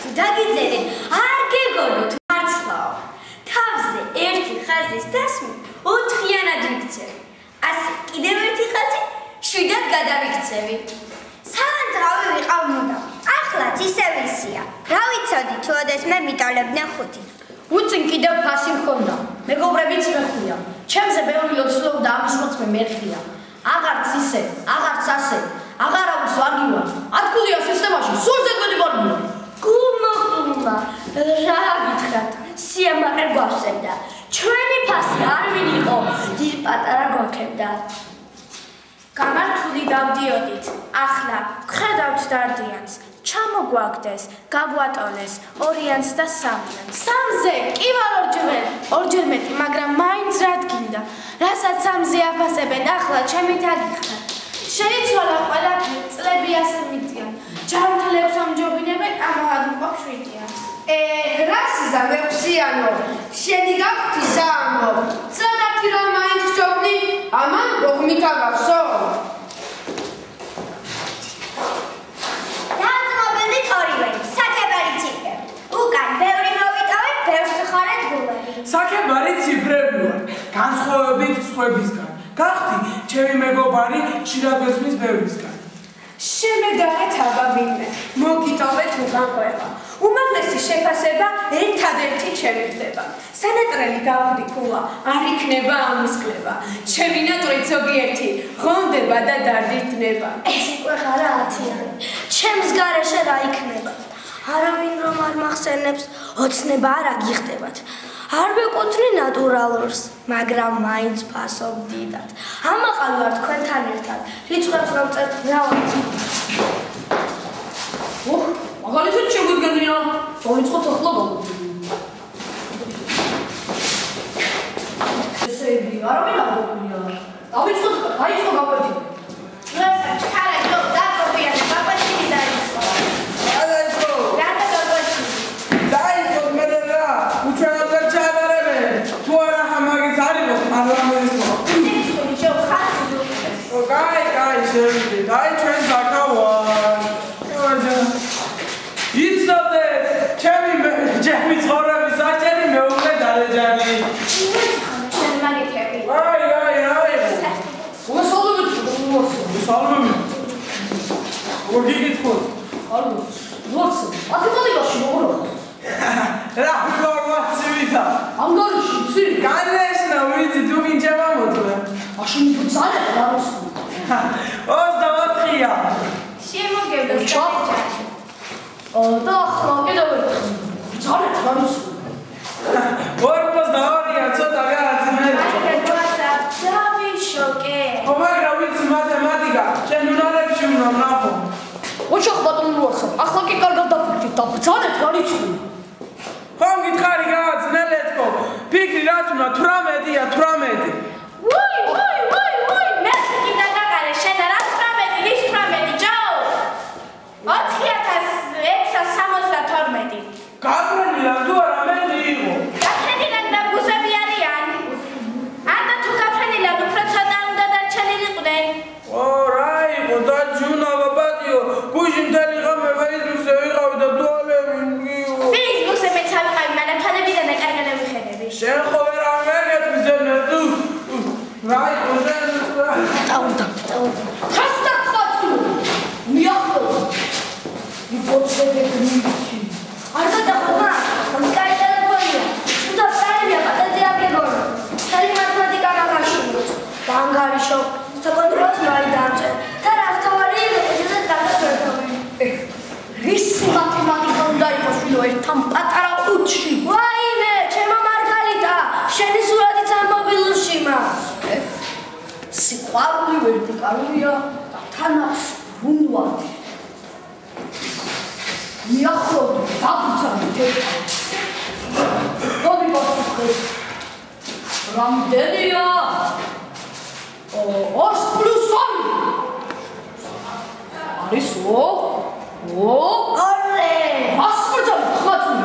თუ დაგიძერენ, არ გეგონოთ მართლაო. თავზე ერთი ხაზის დასმით 4-იანად ვიქცევი. ასე კიდევ ერთი ხაზი 7-ად გადავიქცევი. სანძრავი ვიყავ მუდამ. ახლაც ისევ ისია. რა ვიცოდი თუ ოდეს მე მიტოლებდნენ 5. უცინ კიდევ ფასი მქონდა. მეგობრებიც მეხია. ჩემზე ბევრი ლოცულობდა ამის მოწმე მერხია. აღარც ისე, აღარც ასე. აღარავის ვარგივარ. ათქულია სისტემაში, სულ ზედმეტი ვარგივარ. გუმოყუმა, რა გითხრათ, სიამაყე გვავსებდა. ჩვენი ფასი არ ვინიყო, დიდ პატარა გვაქებდა. გამართული დავდიოდით, ახლა გხედავთ დარდიანს. ჩამოგვაგდეს, გაგვატონეს 2-იანს და 3-იანს. 3-ზე კი ვარ ორჯერ მეტი, მაგრამ მაინც რა დგინდა. რასაც 3-ზე აფასებენ, ახლა ჩემი თაგიხდა. შეიცვალა ყველაფერი, წლები ასე მიწიან. ჯანმრთელებს ამჯობინებენ, ამაღად მყოფ 7-იანს. რა სიზამე 6-იანო, შენი გაქვთ ისამო. ცოტათი რომ მაინც ჯობნი, ამან გოგმიკავავსო. საკებარი ციფრები ვარ, განსხვავებით სხვებისგან. გახდი ჩემი მეგობარი ხშირად გესმის ბევრისგან. შემედარეთ აბა ვინმე, მოგიტოვეთ უგანყვება. უმაღლესი შეფასება ერთადერთი ჩემი ხდება. სანატრელი გავხდი ქულა, არ იქნება ამის კლება. ჩემი ნატრით ზოგიერთი ღონდება და დარდიდნება. ეს უკვე ხარა 10-იანი. ჩემს გარეშე რა იქნება? არავინ რომ არ მახსენებს, ოცნება არ აგიხდებათ. არ ვეკუთვნი ნატურალურს, მაგრამ მაინც ფასობდიდათ. ამაყალ ვარ თქვენთან ერთად, რიცხვებს რომ წერთ მრავალ. მაგალითად შეგვიდგენია, დავიწყოთ ახლა გავუშვი. ესე იგი, არავინ არ გქონია. დავიწყოთ, დაიწყო გავყვეთი. როცა ჩქარა დაგობია და გავყვეთი დაიწყო. Dai ჩვენ ზაქავარ. იცნობდე, ჩემი ცხოვრების საჭერი მეუღლე დარეჯანი. ჩემ მაგეთები. აი. სალმები. გიგითხოთ. ალო. ვაც, ათი მოგო. რა ვიორვაცივიდა. ანგარიში, ცი. განესნა ვიცი თუ მინჩება მოწმე. აშენი ბუცალე რა როს. 24-ია. შემოგევდა საჭარი. და ახლა კიდევ ერთხელ. ბუცალე რა როს. 22-ია, ცოტა გააცნეთ. დავიშოკე. მაგრამ ვიცი მათემატიკა, შენ უნარებში უნდა ნახო. ოჩახ ბატონო ვარსა. ახლა კი კარგად დაფიქრდით და ბუცალეთ რა რიცხვი. ხომ გითხარი გააცნელეთკო. ფიქრი რაც უნდა 18-ია, 18. მე კიდე დაგარე შენ რა 18 ის 18 ჯო 4672 გაბრენილა თუ არა მე იყო გაფრენილა და გუსები არიან ანდა თუ გაფრენილა უფრო ცოტა უნდა დარჩენილიყვნენ რა იყო და ჯუნა ბაბადიო გუჟი მთელი ღამე ფეისბუქზე ვიყავი და თვალები მიიღო ფეისბუქზე მეც ავიყავი მაგრამ თანებიდან და კარგად ვიხედები შენ ხო ვერ ამერგეთ მზენე თუ რა იყო ტაუნდა ხასტა ხატუ მიახო იბოცები მიჩი არ გადახომა ამ კაიტელეფონია და პრაიმია პატაზე აგებონა სალი მათემატიკა მაგაშინოთ და ანგარიშო საკონტროლოს მარი დამჭე და რასთავარი ეჭეზე გადაწყვეტავი რის მათემატიკა უნდა იყოს შვილო ერთთან პატარა ყუთში ვაიმე ჩემო მარგალიტა შენი სურათიც ამ მობილურში მაქვს სიყვარული ვერტიკალურია და თანაც ბრუნვადი მიახლოვდი დაგუცანი თეთრად მოგიპასუხეთ რამდენია 2 + 2 არის 2 ორე ასპარჯა ხმაწუნ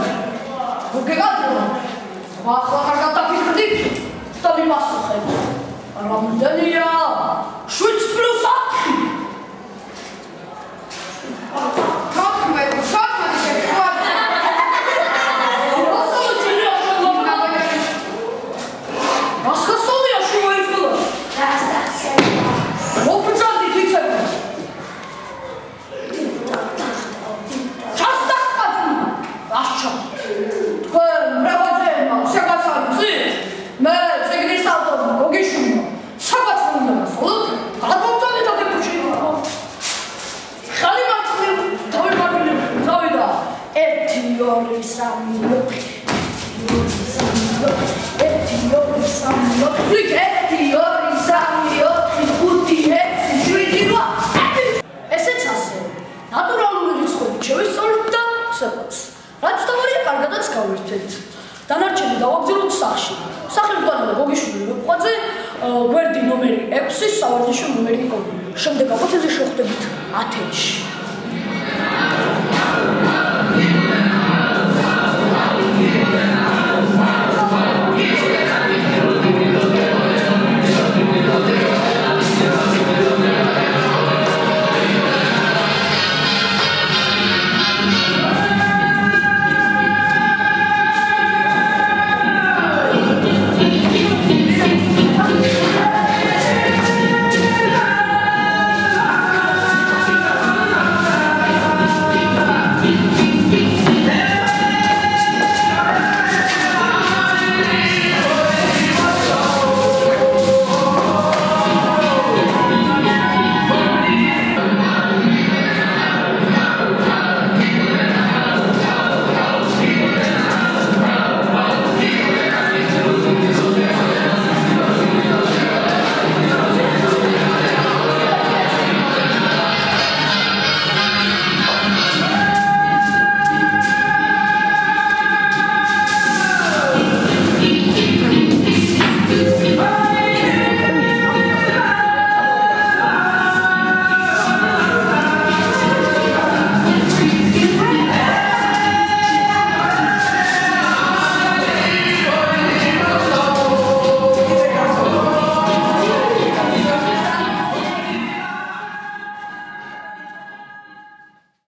მოგეგატო ახლა კარგად დაფიქრდი და მიპასუხეთ რამდენია 7 + 10 თოქმეტი ესეც ასე. ნატურალური რიცხვებით შევისწავლეთ და სეკვენს. რაც თავარია, კარგადაც გავერთეთ. დანარჩენი დავაგზავნოთ სახში. სახელმძღვანელო გოგიშვილი როყვაძე, გვერდი ნომერი 6, სავარჯიშო ნომერი 2. შემდეგ აპოთეზი შევხვდებით ათენში.